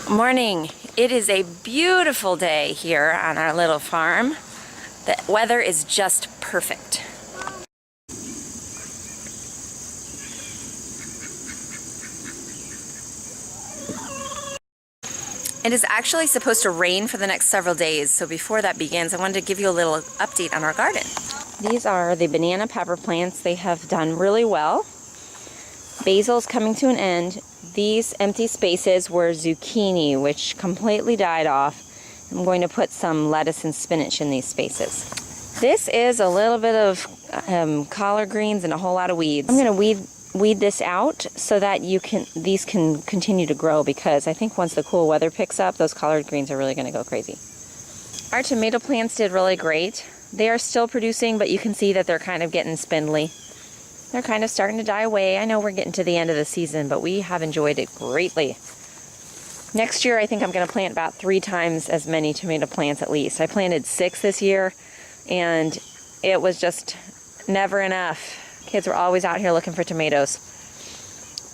Morning. It is a beautiful day here on our little farm. The weather is just perfect. It is actually supposed to rain for the next several days, so before that begins, I wanted to give you a little update on our garden. These are the banana pepper plants. They have done really well. Basil's coming to an end. These empty spaces were zucchini, which completely died off. I'm going to put some lettuce and spinach in these spaces. This is a little bit of collard greens and a whole lot of weeds. I'm going to weed this out so that these can continue to grow, because I think once the cool weather picks up, those collard greens are really going to go crazy. Our tomato plants did really great. They are still producing, but you can see that they're kind of getting spindly. They're kind of starting to die away. I know we're getting to the end of the season, but we have enjoyed it greatly. Next year, I think I'm going to plant about 3 times as many tomato plants at least. I planted 6 this year, and it was just never enough. Kids were always out here looking for tomatoes.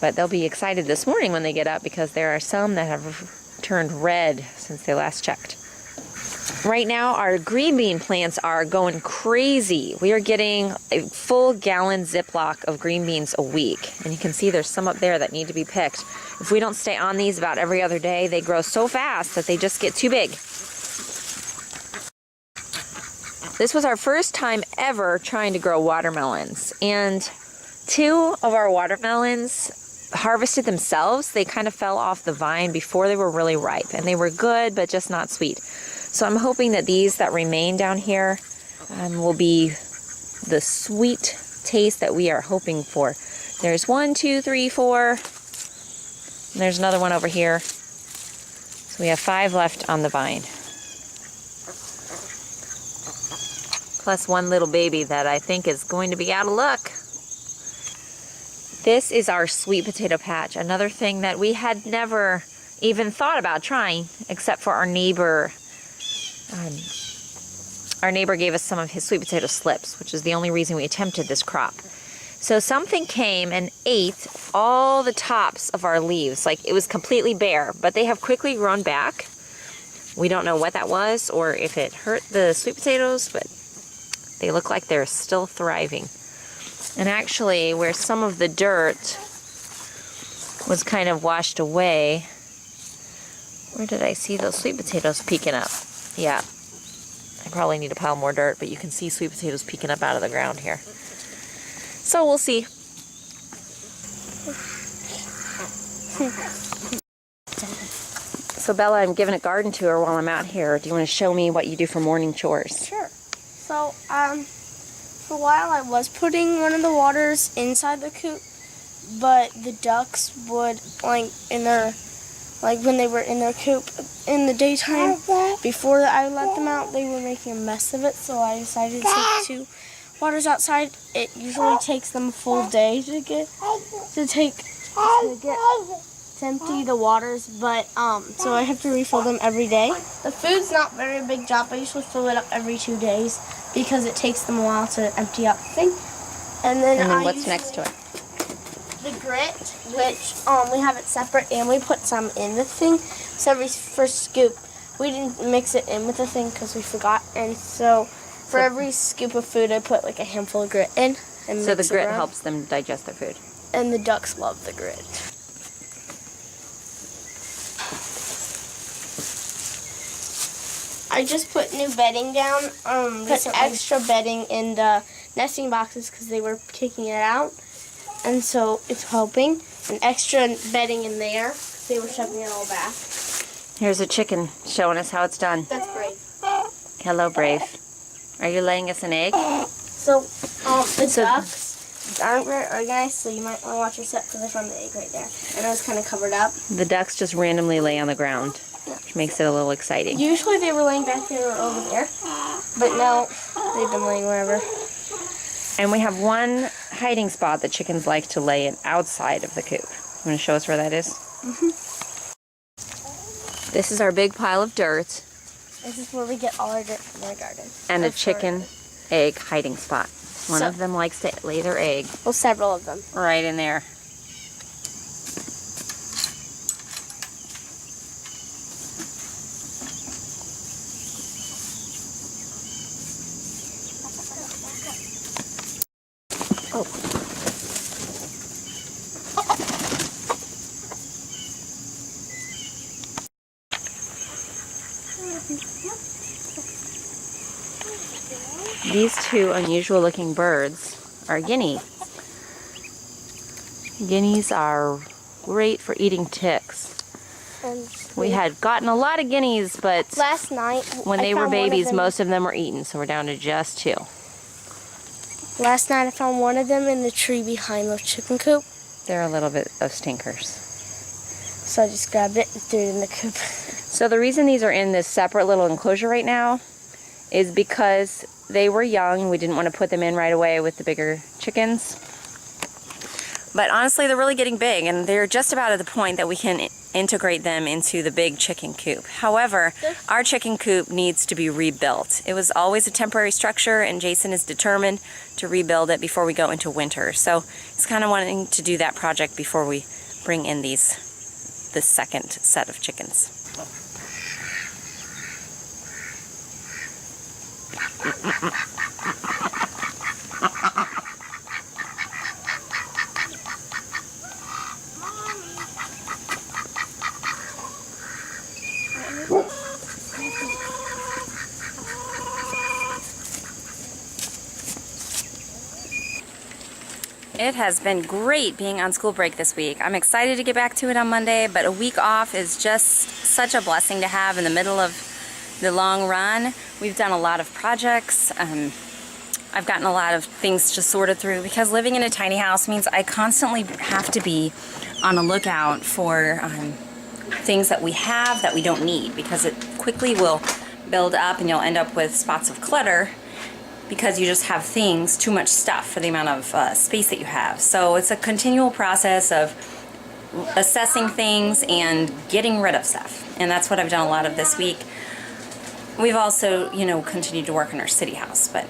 But they'll be excited this morning when they get up, because there are some that have turned red since they last checked. Right now, our green bean plants are going crazy. We are getting a full gallon Ziploc of green beans a week. And you can see there's some up there that need to be picked. If we don't stay on these about every other day, they grow so fast that they just get too big. This was our first time ever trying to grow watermelons, and 2 of our watermelons harvested themselves. They kind of fell off the vine before they were really ripe, and they were good but just not sweet. So I'm hoping that these that remain down here will be the sweet taste that we are hoping for. There's 1, 2, 3, 4, and there's another one over here. So we have 5 left on the vine. Plus 1 little baby that I think is going to be out of luck. This is our sweet potato patch. Another thing that we had never even thought about trying, except for our neighbor. Our neighbor gave us some of his sweet potato slips, which is the only reason we attempted this crop. So something came and ate all the tops of our leaves. Like, it was completely bare, but they have quickly grown back. We don't know what that was or if it hurt the sweet potatoes, but they look like they're still thriving. And actually, where some of the dirt was kind of washed away, where did I see those sweet potatoes peeking up? Yeah, I probably need to pile more dirt, but you can see sweet potatoes peeking up out of the ground here. So we'll see. So Bella, I'm giving a garden tour while I'm out here. Do you want to show me what you do for morning chores? Sure. So, for a while I was putting one of the waters inside the coop, but the ducks would, when they were in their coop in the daytime, before I let them out, they were making a mess of it, so I decided to take 2 waters outside. It usually takes them a full day to empty the waters, but so I have to refill them every day. The food's not very big job. I usually fill it up every 2 days because it takes them a while to empty out the thing. And then what's next to it? The grit, which we have it separate, and we put some in the thing. So every first scoop, we didn't mix it in with the thing because we forgot, and so for every scoop of food, I put like a handful of grit in. And so the grit helps them digest their food. And the ducks love the grit. I just put new bedding down. Put extra bedding in the nesting boxes because they were kicking it out, and so it's helping. And extra bedding in there because they were shoving it all back. Here's a chicken showing us how it's done. That's Brave. Hello, Brave. Are you laying us an egg? So the ducks aren't very organized, so you might want to watch your step because I found the egg right there, and it was kind of covered up. The ducks just randomly lay on the ground, which makes it a little exciting. Usually they were laying back there or over there, but now they've been laying wherever. And we have one hiding spot that chickens like to lay in outside of the coop. You want to show us where that is? Mm-hmm. This is our big pile of dirt. This is where we get all our dirt from our garden. And a chicken egg hiding spot. One of them likes to lay their egg. Well, several of them. Right in there. Oh. These two unusual looking birds are guineas. Guineas are great for eating ticks. We had gotten a lot of guineas, but last night when they were babies, most of them were eaten, so we're down to just 2. Last night I found one of them in the tree behind the chicken coop. They're a little bit of stinkers. So I just grabbed it and threw it in the coop. So the reason these are in this separate little enclosure right now is because they were young. We didn't want to put them in right away with the bigger chickens. But honestly, they're really getting big, and they're just about at the point that we can integrate them into the big chicken coop. However, our chicken coop needs to be rebuilt. It was always a temporary structure, and Jason is determined to rebuild it before we go into winter. So he's kind of wanting to do that project before we bring in this second set of chickens. It has been great being on school break this week. I'm excited to get back to it on Monday, but a week off is just such a blessing to have in the middle of the long run. We've done a lot of projects. I've gotten a lot of things just sorted through because living in a tiny house means I constantly have to be on a lookout for things that we have that we don't need, because it quickly will build up and you'll end up with spots of clutter because you just have things, too much stuff for the amount of space that you have. So it's a continual process of assessing things and getting rid of stuff. And that's what I've done a lot of this week. We've also, continued to work on our city house, but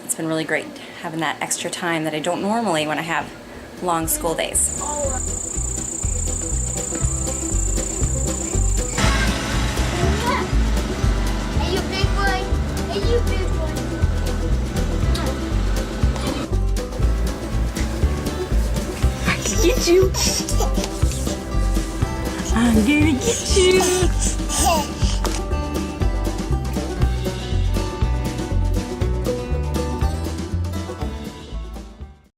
it's been really great having that extra time that I don't normally when I have long school days. Hey, you big boy. Hey, you big boy. Get you. I'm gonna get you.